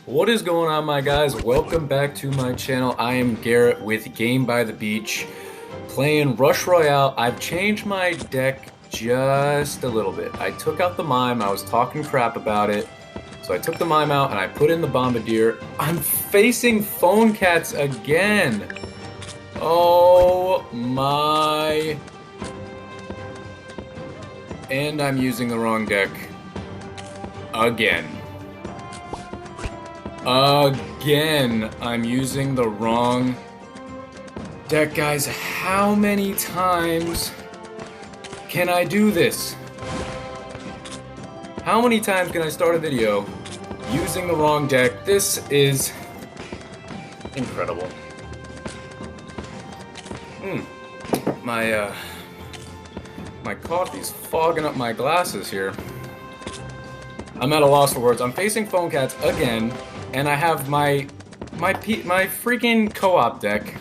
What is going on, my guys? Welcome back to my channel. I am Garrett with Game by the Beach, playing Rush Royale. I've changed my deck just a little bit. I took out the Mime. I was talking crap about it. So I took the Mime out and I put in the Bombardier. I'm facing Phonecats again. Oh my. And I'm using the wrong deck. Again. Again, I'm using the wrong deck, guys. How many times can I do this? How many times can I start a video using the wrong deck? This is incredible. My coffee's fogging up my glasses here. I'm at a loss for words. I'm facing Phonecats again. And I have my freaking co-op deck.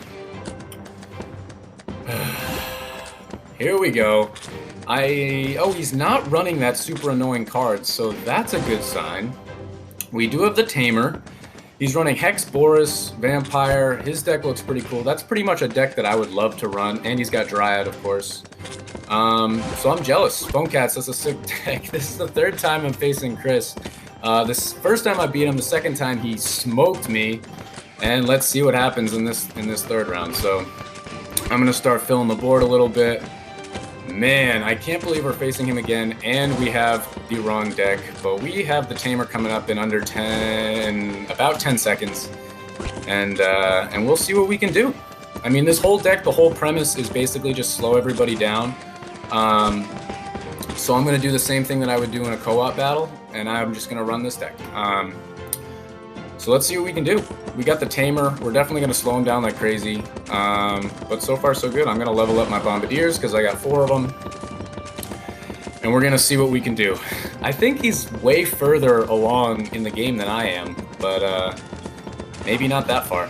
Here we go. Oh, he's not running that super annoying card, so that's a good sign. We do have the Tamer. He's running Hex, Boris, Vampire. His deck looks pretty cool. That's pretty much a deck that I would love to run, and he's got Dryad, of course. So I'm jealous. Phonecats, that's a sick deck. This is the third time I'm facing Chris. This first time I beat him, the second time he smoked me, and let's see what happens in this third round. So I'm gonna start filling the board a little bit. Man, I can't believe we're facing him again, and we have the wrong deck. But we have the Tamer coming up in under about 10 seconds, and we'll see what we can do. I mean, this whole deck, the whole premise is basically just slow everybody down. So I'm going to do the same thing that I would do in a co-op battle, and I'm just going to run this deck. So let's see what we can do. We got the Tamer. We're definitely going to slow him down like crazy. But so far so good. I'm going to level up my Bombardiers because I got 4 of them. And we're going to see what we can do. I think he's way further along in the game than I am, but maybe not that far.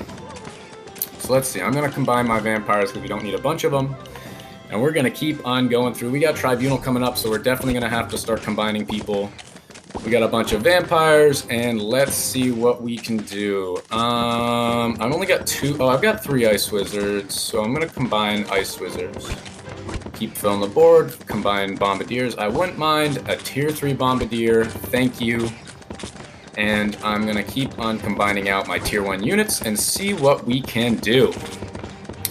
So let's see. I'm going to combine my Vampires because we don't need a bunch of them. And we're going to keep on going through. We got Tribunal coming up, so we're definitely going to have to start combining people. We got a bunch of Vampires, and let's see what we can do. I've only got 2. Oh, I've got 3 Ice Wizards, so I'm going to combine Ice Wizards. Keep filling the board, combine Bombardiers. I wouldn't mind a Tier 3 Bombardier, thank you. And I'm going to keep on combining out my Tier 1 units and see what we can do.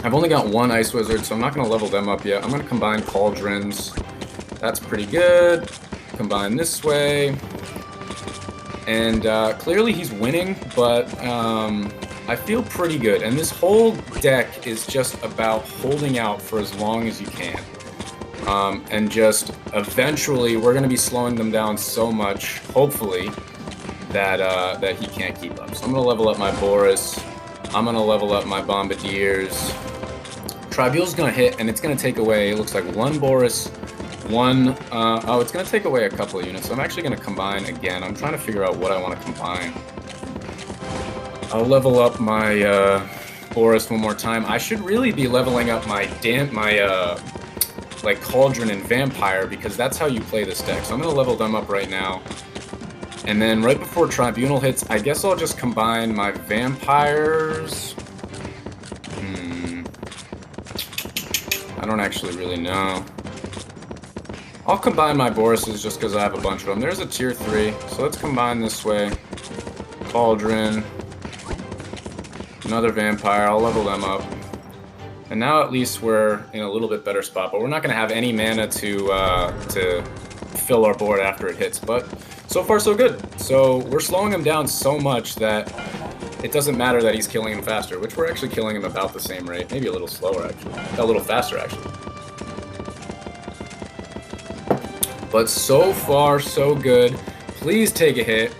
I've only got 1 Ice Wizard, so I'm not going to level them up yet. I'm going to combine Cauldrons. That's pretty good. Combine this way. And clearly he's winning, but I feel pretty good. And this whole deck is just about holding out for as long as you can. And just eventually we're going to be slowing them down so much, hopefully, that he can't keep up. So I'm going to level up my Boris. I'm going to level up my Bombardiers. Tribunal's going to hit, and it's going to take away, it looks like 1 Boris, 1, oh, it's going to take away a couple of units, so I'm actually going to combine again. I'm trying to figure out what I want to combine. I'll level up my Boris one more time. I should really be leveling up my like Cauldron and Vampire, because that's how you play this deck. So I'm going to level them up right now. And then right before Tribunal hits, I guess I'll just combine my Vampires. I don't actually really know. I'll combine my Borises just because I have a bunch of them. There's a Tier 3, so let's combine this way. Cauldron. Another Vampire, I'll level them up. And now at least we're in a little bit better spot, but we're not going to have any mana to fill our board after it hits. But so far so good. So we're slowing him down so much that it doesn't matter that he's killing him faster, which we're actually killing him about the same rate. Maybe a little slower, actually. A little faster, actually. But so far, so good. Please take a hit.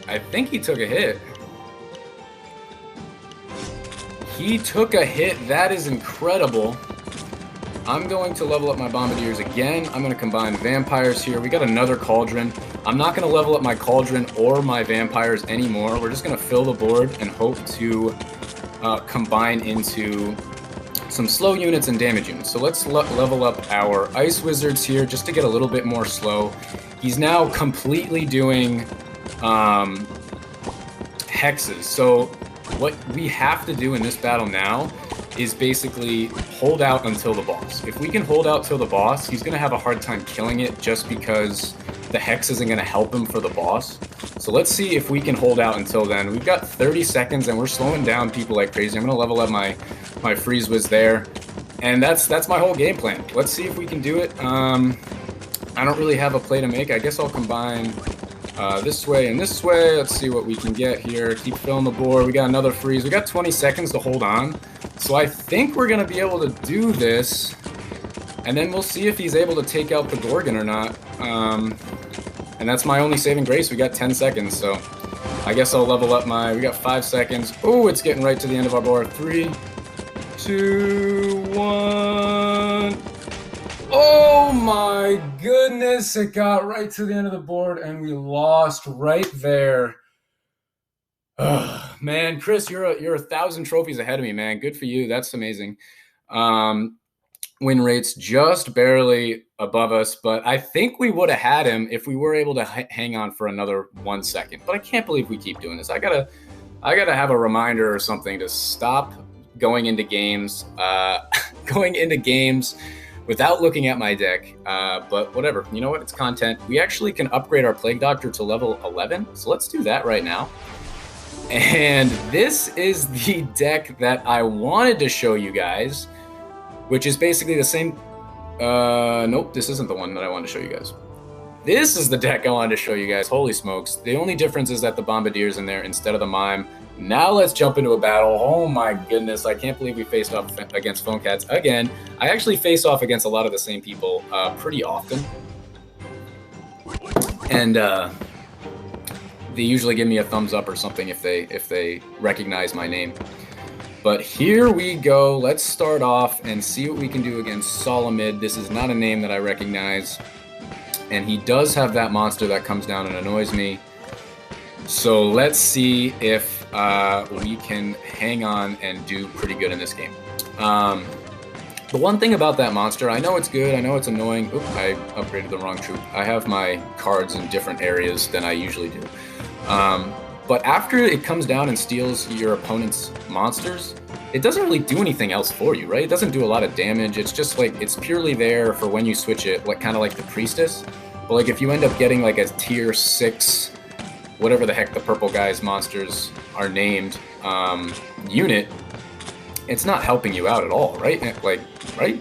I think he took a hit. He took a hit. That is incredible. I'm going to level up my Bombardiers again. I'm going to combine Vampires here. We got another Cauldron. I'm not going to level up my Cauldron or my Vampires anymore. We're just going to fill the board and hope to combine into some slow units and damage units. So let's level up our Ice Wizards here just to get a little bit more slow. He's now completely doing hexes. So what we have to do in this battle now is basically hold out until the boss. If we can hold out till the boss, he's going to have a hard time killing it just because the hex isn't going to help him for the boss. So let's see if we can hold out until then. We've got 30 seconds and we're slowing down people like crazy. I'm going to level up my freeze whiz there. And that's my whole game plan. Let's see if we can do it. I don't really have a play to make. I guess I'll combine this way and this way. Let's see what we can get here. Keep filling the board. We got another freeze. We got 20 seconds to hold on. So I think we're going to be able to do this. And then we'll see if he's able to take out the Gorgon or not. And that's my only saving grace. We got 10 seconds, so I guess I'll level up my... We got 5 seconds. Oh, it's getting right to the end of our board. 3, 2, 1... Oh my goodness, it got right to the end of the board and we lost right there. Ugh, man, Chris, you're 1,000 trophies ahead of me, man. Good for you. That's amazing. Win rates just barely above us, but I think we would have had him if we were able to hang on for another 1 second. But I can't believe we keep doing this. I gotta have a reminder or something to stop going into games, without looking at my deck, but whatever. You know what? It's content. We actually can upgrade our Plague Doctor to level 11, so let's do that right now. And this is the deck that I wanted to show you guys, which is basically the same... nope, this isn't the one that I wanted to show you guys. This is the deck I wanted to show you guys. Holy smokes. The only difference is that the Bombardier's in there instead of the Mime. Now let's jump into a battle. Oh my goodness, I can't believe we faced off against Phonecats again. I actually face off against a lot of the same people pretty often. And they usually give me a thumbs up or something if they recognize my name. But here we go. Let's start off and see what we can do against Solomid. This is not a name that I recognize. And he does have that monster that comes down and annoys me. So let's see if we can hang on and do pretty good in this game. The one thing about that monster, I know it's good, I know it's annoying. Oop, I upgraded the wrong troop. I have my cards in different areas than I usually do. But after it comes down and steals your opponent's monsters, it doesn't really do anything else for you, right? It doesn't do a lot of damage. It's just like, it's purely there for when you switch it, like kind of like the Priestess. But like if you end up getting like a tier 6, whatever the heck the purple guy's monsters are named, unit, it's not helping you out at all, right? Like, right?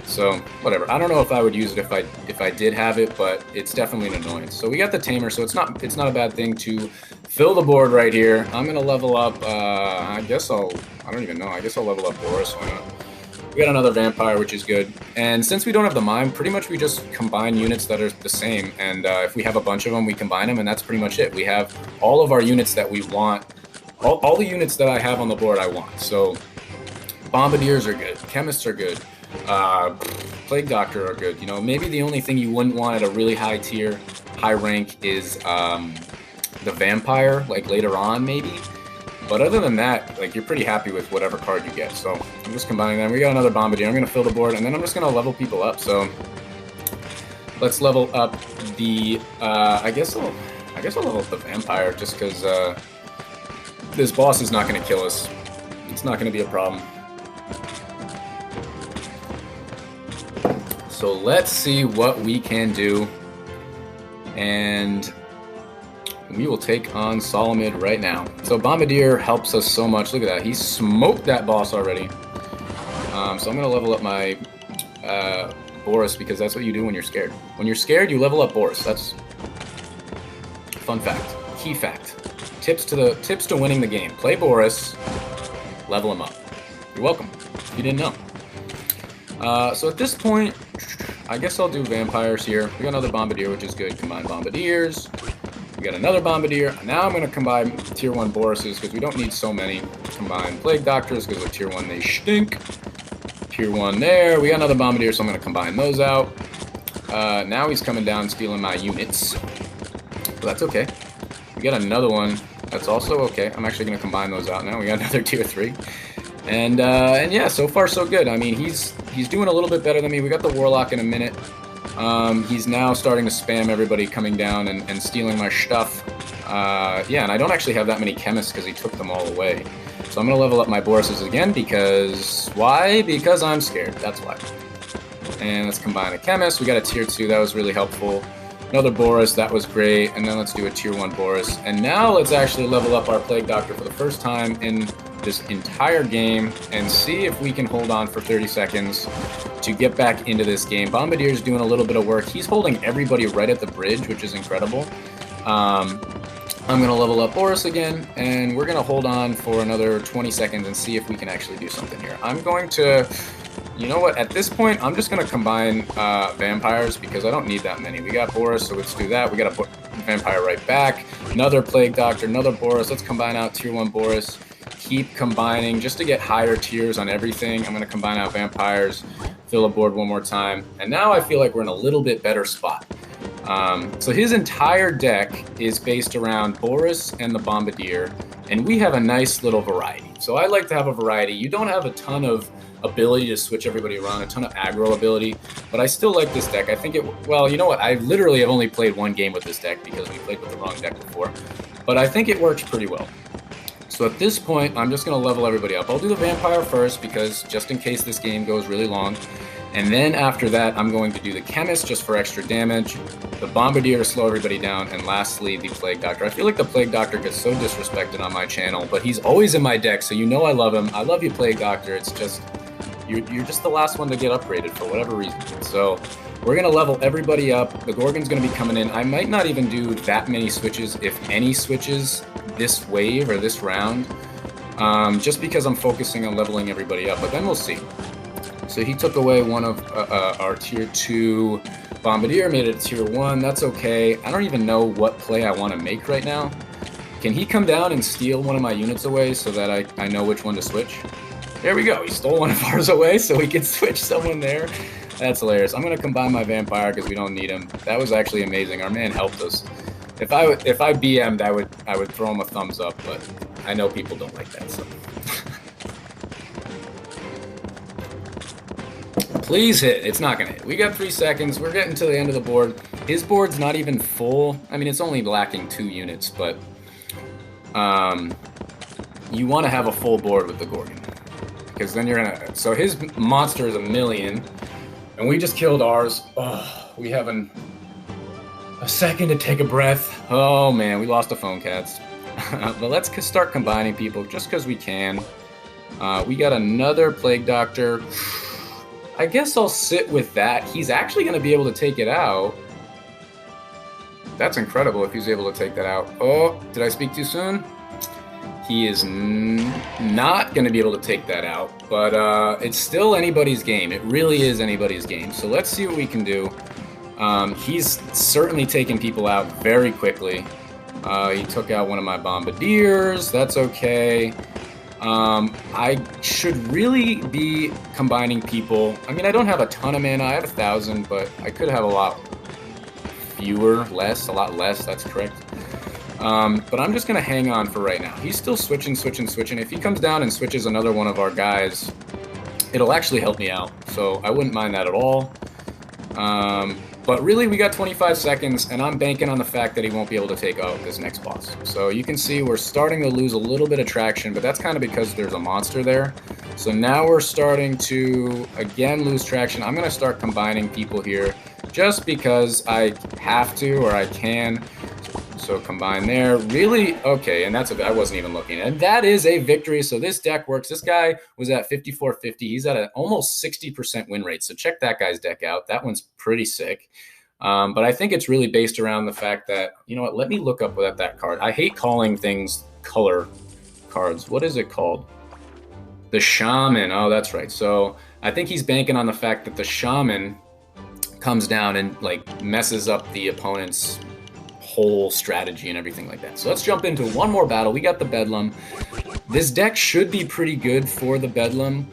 So whatever. I don't know if I would use it if I did have it, but it's definitely an annoyance. So we got the Tamer, so it's not a bad thing to fill the board right here. I'm gonna level up. I don't even know. I guess I'll level up Boris. Why not? We got another Vampire, which is good. And since we don't have the Mime, pretty much we just combine units that are the same. And if we have a bunch of them, we combine them, and that's pretty much it. We have all of our units that we want. All the units that I have on the board I want. So Bombardiers are good. Chemists are good. Plague Doctor are good. You know, maybe the only thing you wouldn't want at a really high tier, high rank is the Vampire, like later on maybe. But other than that, like you're pretty happy with whatever card you get. So I'm just combining them. We got another Bombardier. I'm gonna fill the board, and then I'm just gonna level people up. So let's level up the. I guess I'll level up the Vampire just because this boss is not gonna kill us. It's not gonna be a problem. So let's see what we can do, and we will take on Solomid right now. So Bombardier helps us so much. Look at that. He smoked that boss already. So I'm going to level up my Boris because that's what you do when you're scared. When you're scared, you level up Boris. That's fun fact. Key fact. Tips to winning the game. Play Boris. Level him up. You're welcome. If you didn't know. So at this point, I guess I'll do Vampires here. We got another Bombardier, which is good. Combine Bombardiers. We got another Bombardier. Now I'm going to combine tier 1 Borises because we don't need so many. Combine Plague Doctors because they're tier 1, they stink. Tier 1 there. We got another Bombardier, so I'm going to combine those out. Now he's coming down stealing my units. But that's okay. We got another one. That's also okay. I'm actually going to combine those out now. We got another tier 3. And yeah, so far so good. I mean, he's doing a little bit better than me. We got the Warlock in a minute. He's now starting to spam everybody coming down and stealing my stuff. Yeah, and I don't actually have that many chemists because he took them all away. So I'm going to level up my Boruses again because... Why? Because I'm scared. That's why. And let's combine a chemist. We got a tier 2. That was really helpful. Another Boris. That was great. And then let's do a tier 1 Boris. And now let's actually level up our Plague Doctor for the first time in this entire game and see if we can hold on for 30 seconds to get back into this game. Bombardier's doing a little bit of work. He's holding everybody right at the bridge, which is incredible. I'm going to level up Boris again, and we're going to hold on for another 20 seconds and see if we can actually do something here. I'm going to, you know what, at this point, I'm just going to combine vampires because I don't need that many. We got Boris, so let's do that. We got a vampire right back. Another Plague Doctor, another Boris. Let's combine out tier 1 Boris. Keep combining just to get higher tiers on everything. I'm going to combine out vampires, fill a board one more time, and now I feel like we're in a little bit better spot. So his entire deck is based around Boris and the Bombardier, and we have a nice little variety. So I like to have a variety. You don't have a ton of ability to switch everybody around, a ton of aggro ability, but I still like this deck. I think it, well, you know what? I literally have only played one game with this deck because we played with the wrong deck before, but I think it works pretty well. So at this point, I'm just going to level everybody up. I'll do the Vampire first because just in case this game goes really long. And then after that, I'm going to do the Chemist just for extra damage, the Bombardier to slow everybody down, and lastly, the Plague Doctor. I feel like the Plague Doctor gets so disrespected on my channel, but he's always in my deck, so you know I love him. I love you, Plague Doctor. It's just, you're just the last one to get upgraded for whatever reason. So we're going to level everybody up. The Gorgon's going to be coming in. I might not even do that many switches, if any switches, this wave or this round, just because I'm focusing on leveling everybody up, but then we'll see. So he took away one of our tier 2 Bombardier, made it a tier 1. That's okay. I don't even know what play I want to make right now. Can he come down and steal one of my units away so that I know which one to switch? There we go. He stole one of ours away so we can switch someone there. That's hilarious. I'm going to combine my Vampire because we don't need him. That was actually amazing. Our man helped us. If I BM'd, I would throw him a thumbs up, but I know people don't like that, so... Please hit. It's not going to hit. We got 3 seconds. We're getting to the end of the board. His board's not even full. I mean, it's only lacking 2 units, but you want to have a full board with the Gorgon. Because then you're going to... So his monster is 1,000,000, and we just killed ours. Oh, we have a second to take a breath. Oh, man, we lost the Phonecats. But let's start combining people just because we can. We got another Plague Doctor. I guess I'll sit with that. He's actually going to be able to take it out. That's incredible if he's able to take that out. Oh, did I speak too soon? He is not going to be able to take that out, but it's still anybody's game. It really is anybody's game. So let's see what we can do. He's certainly taking people out very quickly. He took out one of my Bombardiers. That's okay. I should really be combining people. I mean, I don't have a ton of mana. I have 1,000, but I could have a lot fewer, a lot less. That's correct. But I'm just going to hang on for right now. He's still switching. If he comes down and switches another one of our guys, it'll actually help me out. So I wouldn't mind that at all. But really, we got 25 seconds, and I'm banking on the fact that he won't be able to take out this next boss. So you can see we're starting to lose a little bit of traction, but that's kind of because there's a monster there. So now we're starting to, again, lose traction. I'm going to start combining people here just because I have to or I can. So combine there. Really? Okay, and that's I wasn't even looking. And that is a victory. So this deck works. This guy was at 5450. He's at an almost 60% win rate. So check that guy's deck out. That one's pretty sick. But I think it's really based around the fact that, you know what, let me look up what that card. I hate calling things color cards. What is it called? The Shaman. Oh, that's right. So I think he's banking on the fact that the Shaman comes down and like messes up the opponent's whole strategy and everything like that. So let's jump into one more battle. We got the Bedlam. This deck should be pretty good for the Bedlam.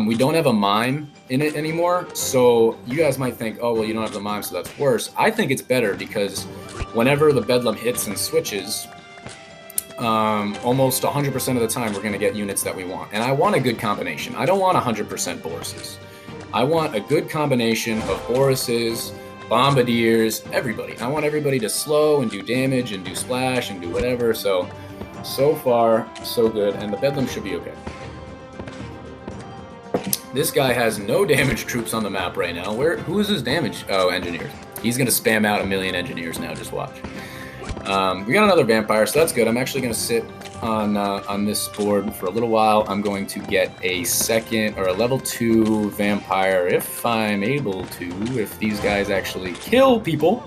We don't have a mime in it anymore, so you guys might think, oh, well, you don't have the mime, so that's worse. I think it's better because whenever the Bedlam hits and switches, almost 100% of the time we're going to get units that we want. And I want a good combination. I don't want 100% Borises. I want a good combination of Borises, bombardiers, everybody. I want everybody to slow and do damage and do splash and do whatever. So far, so good. And the Bedlam should be okay. This guy has no damage troops on the map right now. Who is his damage? Oh, engineers. He's going to spam out 1,000,000 engineers now. Just watch. We got another vampire, so that's good. I'm actually going to sit on this board for a little while. I'm going to get a second or a level 2 vampire if I'm able to, if these guys actually kill people.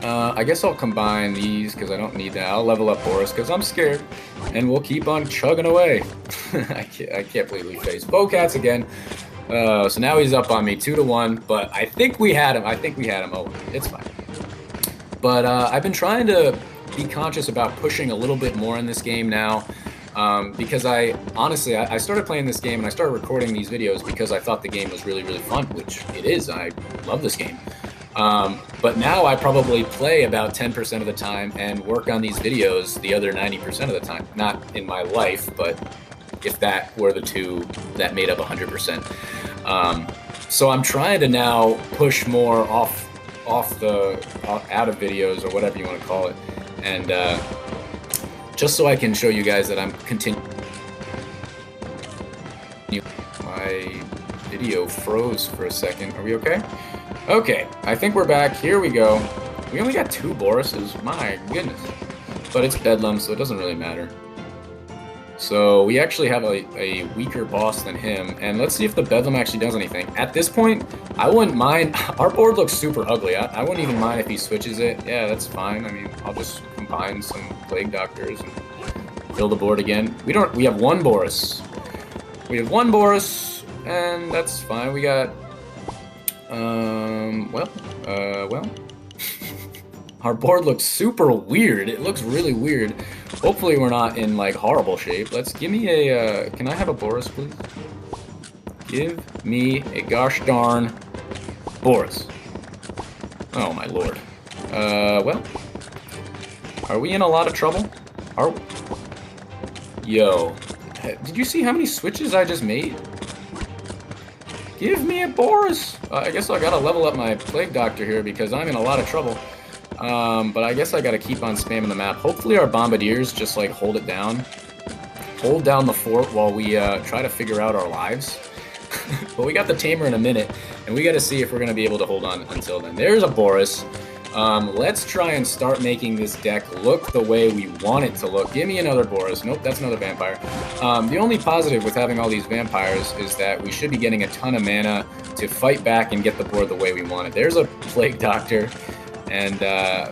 I guess I'll combine these because I don't need that. I'll level up Boris because I'm scared, and we'll keep on chugging away. I can't believe we faced Phonecats again. So now he's up on me 2-1, but I think we had him. Oh, it's fine. But I've been trying to be conscious about pushing a little bit more in this game now, because honestly, I started playing this game and I started recording these videos because I thought the game was really, really fun, which it is. I love this game. But now I probably play about 10% of the time and work on these videos the other 90% of the time. Not in my life, but if that were the two that made up 100%. So I'm trying to now push more out of videos or whatever you want to call it, and just so I can show you guys that I'm continuing. My video froze for a second. Are we okay? Okay, I think we're back. Here we go. We only got 2 Borises. My goodness. But it's Bedlam, so it doesn't really matter. So we actually have a weaker boss than him, and let's see if the Bedlam actually does anything. At this point, I wouldn't mind. Our board looks super ugly. I wouldn't even mind if he switches it. Yeah, that's fine. I mean, I'll just combine some Plague Doctors and fill the board again. We have 1 Boris. We have 1 Boris, and that's fine. We got, well. Our board looks super weird. It looks really weird. Hopefully we're not in, like, horrible shape. Give me a, can I have a Boris, please? Give me a gosh darn Boris. Oh, my lord. Well. Are we in a lot of trouble? Yo. Did you see how many switches I just made? Give me a Boris! I guess I gotta level up my Plague Doctor here because I'm in a lot of trouble. But I guess I gotta keep on spamming the map. Hopefully our bombardiers just, like, hold it down. Hold down the fort while we try to figure out our lives. But we got the Tamer in a minute, and we gotta see if we're gonna be able to hold on until then. There's a Boris. Let's try and start making this deck look the way we want it to look. Give me another Boris. Nope, that's another vampire. The only positive with having all these vampires is that we should be getting a ton of mana to fight back and get the board the way we want it. There's a Plague Doctor. And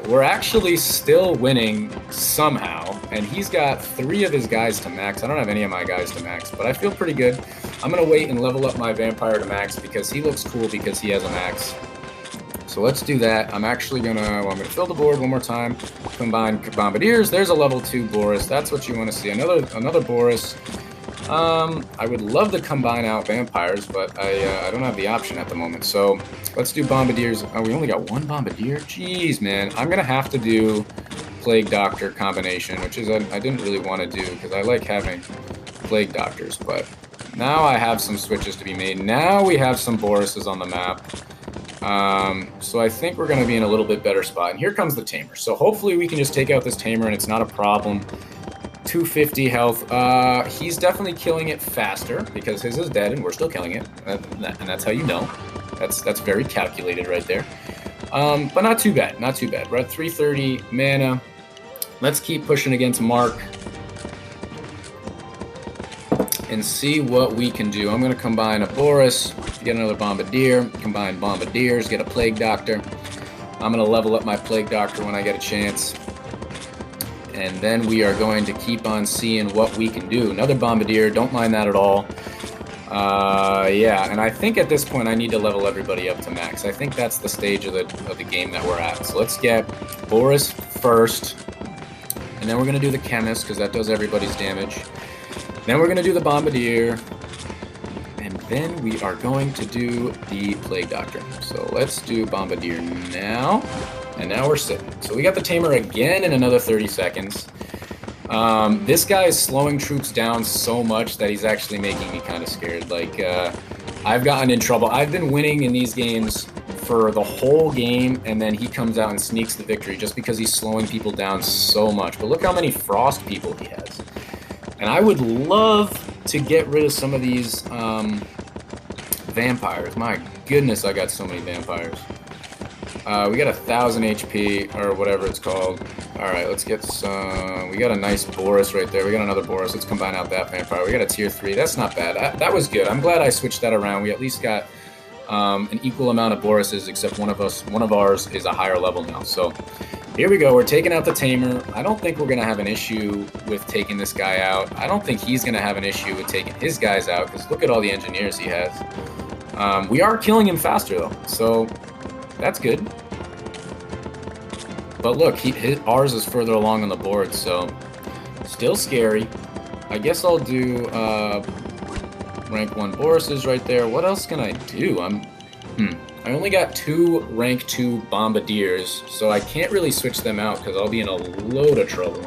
we're actually still winning somehow. And he's got 3 of his guys to max. I don't have any of my guys to max, but I feel pretty good. I'm going to wait and level up my vampire to max because he looks cool because he has a max. So let's do that. I'm actually going to, I'm going to fill the board one more time. Combine bombardiers. There's a level 2 Boris. That's what you want to see. Another Boris. I would love to combine out vampires, but I don't have the option at the moment. So let's do bombardiers. Oh, we only got 1 bombardier? Jeez, man. I'm going to have to do Plague Doctor combination, which is I didn't really want to do because I like having Plague Doctors. But now I have some switches to be made. Now we have some Borises on the map. So I think we're going to be in a little bit better spot. And here comes the Tamer. So hopefully we can just take out this Tamer and it's not a problem. 250 health. He's definitely killing it faster because his is dead and we're still killing it. And that's how you know. That's very calculated right there. But not too bad. Not too bad. We're at 330 mana. Let's keep pushing against Mark and see what we can do. I'm going to combine a Boris, get another Bombardier, combine Bombardiers, get a Plague Doctor. I'm going to level up my Plague Doctor when I get a chance. And then we are going to keep on seeing what we can do. Another Bombardier, don't mind that at all. Yeah, and I think at this point I need to level everybody up to max. I think that's the stage of the game that we're at. So let's get Boris first, and then we're going to do the Chemist, because that does everybody's damage. Then we're going to do the Bombardier, and then we are going to do the Plague Doctor. So let's do Bombardier now. And now we're sitting. So we got the Tamer again in another 30 seconds. This guy is slowing troops down so much that he's actually making me kind of scared. Like, I've gotten in trouble. I've been winning in these games for the whole game, and then he comes out and sneaks the victory just because he's slowing people down so much. But look how many frost people he has. And I would love to get rid of some of these vampires. My goodness, I got so many vampires. We got 1,000 HP, or whatever it's called. Alright, let's get some... We got a nice Boris right there. We got another Boris. Let's combine out that vampire. We got a tier 3. That's not bad. That was good. I'm glad I switched that around. We at least got an equal amount of Borises, except one of ours is a higher level now. So here we go. We're taking out the Tamer. I don't think we're going to have an issue with taking this guy out. I don't think he's going to have an issue with taking his guys out, because look at all the engineers he has. We are killing him faster, though, so that's good. But look, ours is further along on the board, so still scary. I guess I'll do rank 1 Borises right there. What else can I do? I only got 2 rank 2 Bombardiers, so I can't really switch them out because I'll be in a load of trouble.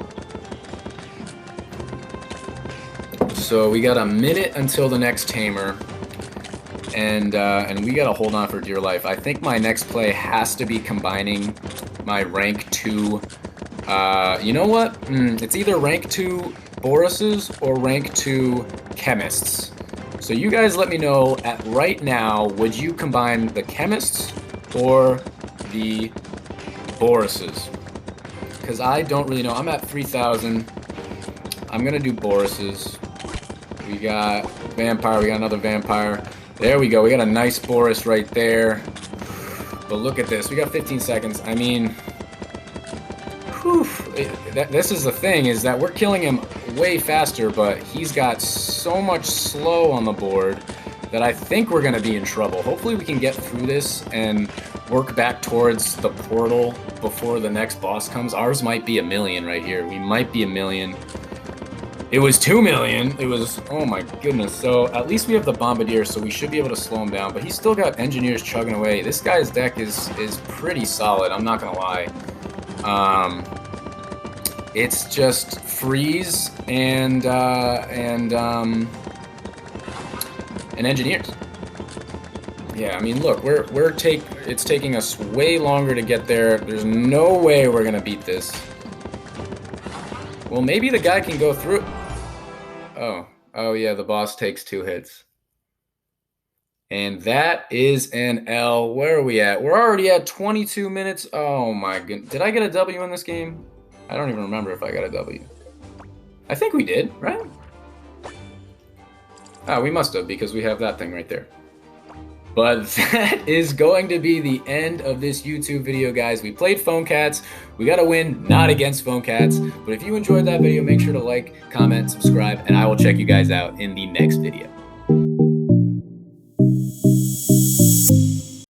So we got a minute until the next Tamer, and we gotta hold on for dear life. I think my next play has to be combining my rank 2. You know what? It's either rank 2 Borises or rank 2 Chemists. So you guys let me know right now, would you combine the Chemists or the Borises? Because I don't really know. I'm at 3,000. I'm gonna do Borises. We got Vampire, we got another Vampire. There we go, we got a nice Boris right there. But look at this, we got 15 seconds. I mean, whew, this is the thing, is that we're killing him way faster, but he's got so much slow on the board that I think we're going to be in trouble. Hopefully we can get through this and work back towards the portal before the next boss comes. Ours might be 1 million right here. We might be 1 million. It was 2 million. It was, oh my goodness. So at least we have the Bombardier, so we should be able to slow him down. But he's still got engineers chugging away. This guy's deck is pretty solid. I'm not gonna lie. It's just freeze and engineers. Yeah, I mean, look, it's taking us way longer to get there. There's no way we're gonna beat this. Well, maybe the guy can go through. Oh yeah, the boss takes 2 hits. And that is an L. Where are we at? We're already at 22 minutes. Oh my goodness. Did I get a W in this game? I don't even remember if I got a W. I think we did, right? Oh, we must have, because we have that thing right there. But that is going to be the end of this YouTube video, guys. We played Phonecats. We got to win, not against Phonecats. But if you enjoyed that video, make sure to like, comment, subscribe, and I will check you guys out in the next video.